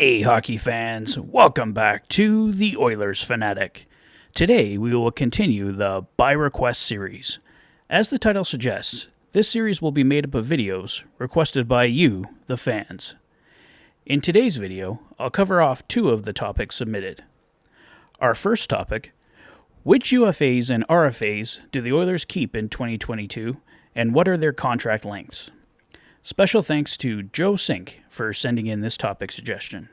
Hey, hockey fans, welcome back to the Oilers Fanatic. Today, we will continue the By Request series. As the title suggests, this series will be made up of videos requested by you, the fans. In today's video, I'll cover off two of the topics submitted. Our first topic, which UFA'S and RFA'S do the Oilers keep in 2022, and what are their contract lengths? Special thanks to Synk for sending in this topic suggestion.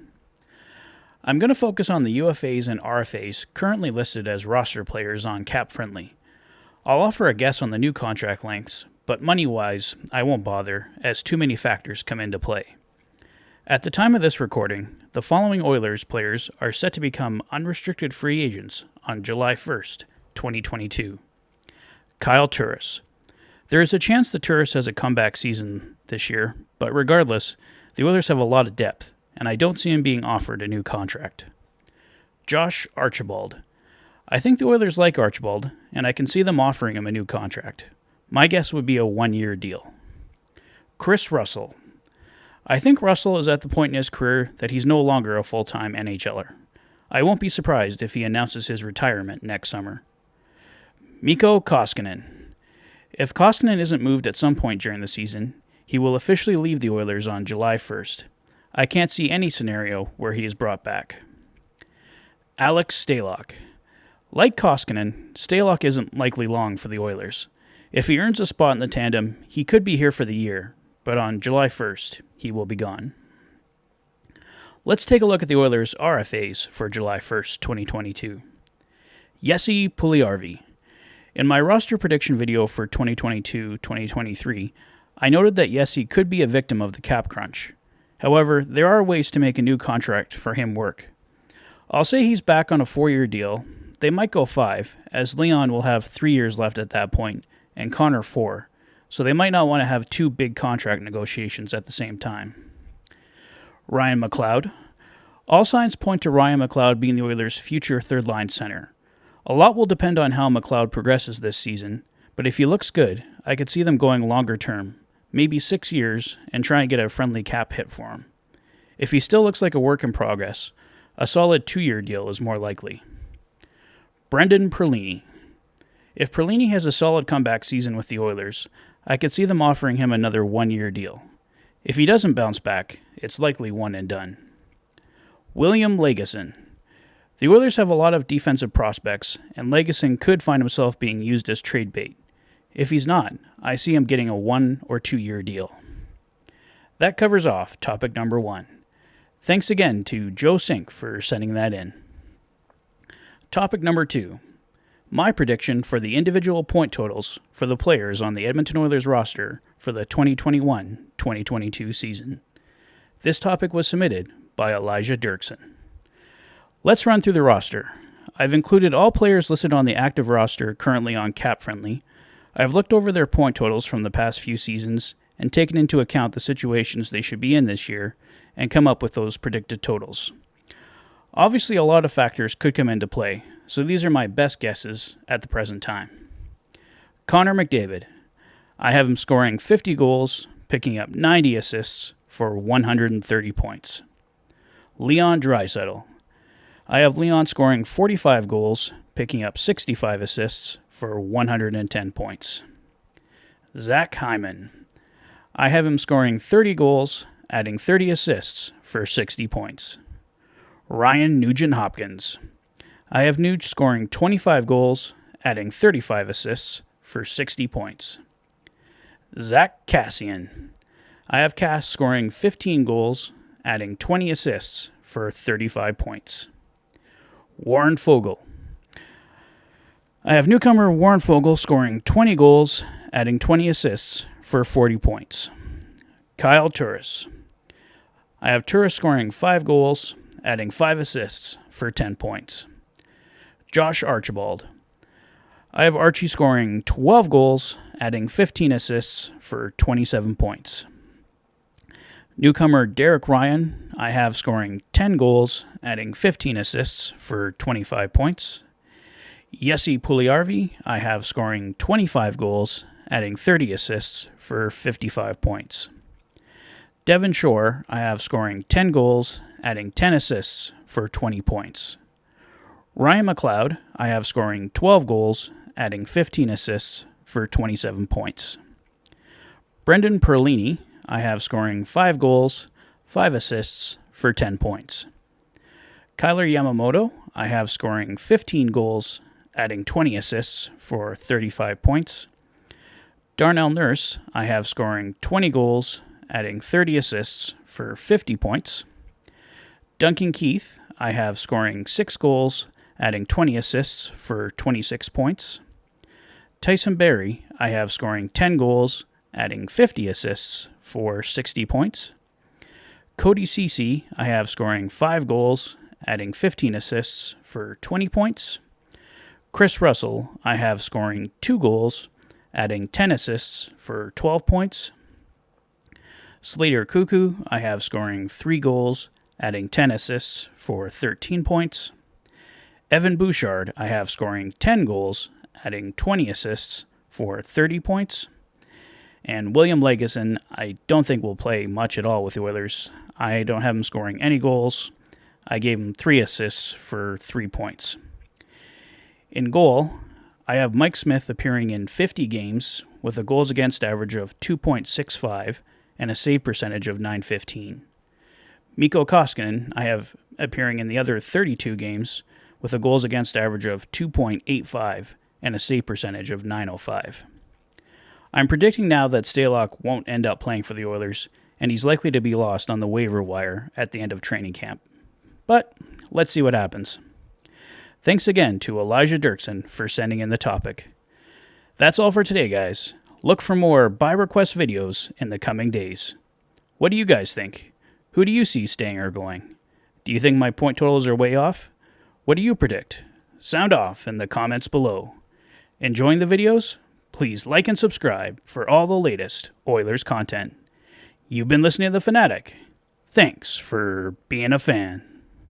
I'm going to focus on the UFA'S and RFA'S currently listed as roster players on Cap Friendly. I'll offer a guess on the new contract lengths, but money-wise, I won't bother, as too many factors come into play. At the time of this recording, the following Oilers players are set to become unrestricted free agents on July 1st, 2022. Kyle Turris. There is a chance that Turris has a comeback season this year, but regardless, the Oilers have a lot of depth, and I don't see him being offered a new contract. Josh Archibald. I think the Oilers like Archibald, and I can see them offering him a new contract. My guess would be a one-year deal. Chris Russell. I think Russell is at the point in his career that he's no longer a full-time NHLer. I won't be surprised if he announces his retirement next summer. Mikko Koskinen. If Koskinen isn't moved at some point during the season, he will officially leave the Oilers on July 1st. I can't see any scenario where he is brought back. Alex Staylock. Like Koskinen, Staylock isn't likely long for the Oilers. If he earns a spot in the tandem, he could be here for the year, but on July 1st, he will be gone. Let's take a look at the Oilers' RFA'S for July 1st, 2022. Jesse Puljujarvi. In my roster prediction video for 2022-2023, I noted that Jesse could be a victim of the cap crunch. However, there are ways to make a new contract for him work. I'll say he's back on a 4-year deal. They might go 5, as Leon will have 3 years left at that point, and Connor 4, so they might not want to have 2 big contract negotiations at the same time. Ryan Macleod. All signs point to Ryan Macleod being the Oilers' future third-line center. A lot will depend on how Macleod progresses this season, but if he looks good, I could see them going longer term, maybe 6 years, and try and get a friendly cap hit for him. If he still looks like a work in progress, a solid 2-year deal is more likely. Brendan Perlini. If Perlini has a solid comeback season with the Oilers, I could see them offering him another 1-year deal. If he doesn't bounce back, it's likely one and done. William Legison. The Oilers have a lot of defensive prospects, and Legison could find himself being used as trade bait. If he's not, I see him getting a 1 or 2-year deal. That covers off topic number 1. Thanks again to Synk for sending that in. Topic number 2. My prediction for the individual point totals for the players on the Edmonton Oilers roster for the 2021-2022 season. This topic was submitted by Elijah Durksen. Let's run through the roster. I've included all players listed on the active roster currently on Cap Friendly. I've looked over their point totals from the past few seasons and taken into account the situations they should be in this year and come up with those predicted totals. Obviously, a lot of factors could come into play, so these are my best guesses at the present time. Connor McDavid. I have him scoring 50 goals, picking up 90 assists for 130 points. Leon Draisaitl. I have Leon scoring 45 goals, picking up 65 assists for 110 points. Zach Hyman. I have him scoring 30 goals, adding 30 assists for 60 points. Ryan Nugent-Hopkins. I have Nuge scoring 25 goals, adding 35 assists for 60 points. Zach Kassian. I have Cass scoring 15 goals, adding 20 assists for 35 points. Warren Foegele. I have newcomer Warren Foegele scoring 20 goals, adding 20 assists for 40 points. Kyle Turris. I have Turris scoring 5 goals, adding 5 assists for 10 points. Josh Archibald. I have Archie scoring 12 goals, adding 15 assists for 27 points. Newcomer Derek Ryan, I have scoring 10 goals, adding 15 assists for 25 points. Jesse Puljujarvi, I have scoring 25 goals, adding 30 assists for 55 points. Devon Shore, I have scoring 10 goals, adding 10 assists for 20 points. Ryan Macleod, I have scoring 12 goals, adding 15 assists for 27 points. Brendan Perlini, I have scoring 5 goals, 5 assists for 10 points. Kyler Yamamoto, I have scoring 15 goals, adding 20 assists for 35 points. Darnell Nurse, I have scoring 20 goals, adding 30 assists for 50 points. Duncan Keith, I have scoring 6 goals, adding 20 assists for 26 points. Tyson Barrie, I have scoring 10 goals, adding 50 assists for 60 points. Cody Ceci, I have scoring 5 goals, adding 15 assists for 20 points. Chris Russell, I have scoring 2 goals, adding 10 assists for 12 points. Slater Cuckoo, I have scoring 3 goals, adding 10 assists for 13 points. Evan Bouchard, I have scoring 10 goals, adding 20 assists for 30 points. And William Legison, I don't think will play much at all with the Oilers. I don't have him scoring any goals. I gave him 3 assists for 3 points. In goal, I have Mike Smith appearing in 50 games with a goals against average of 2.65 and a save percentage of .915. Mikko Koskinen, I have appearing in the other 32 games with a goals against average of 2.85 and a save percentage of .905. I'm predicting now that Staylock won't end up playing for the Oilers, and he's likely to be lost on the waiver wire at the end of training camp. But let's see what happens. Thanks again to Elijah Durksen for sending in the topic. That's all for today, guys. Look for more by request videos in the coming days. What do you guys think? Who do you see staying or going? Do you think my point totals are way off? What do you predict? Sound off in the comments below. Enjoying the videos? Please like and subscribe for all the latest Oilers content. You've been listening to The Fanatic. Thanks for being a fan.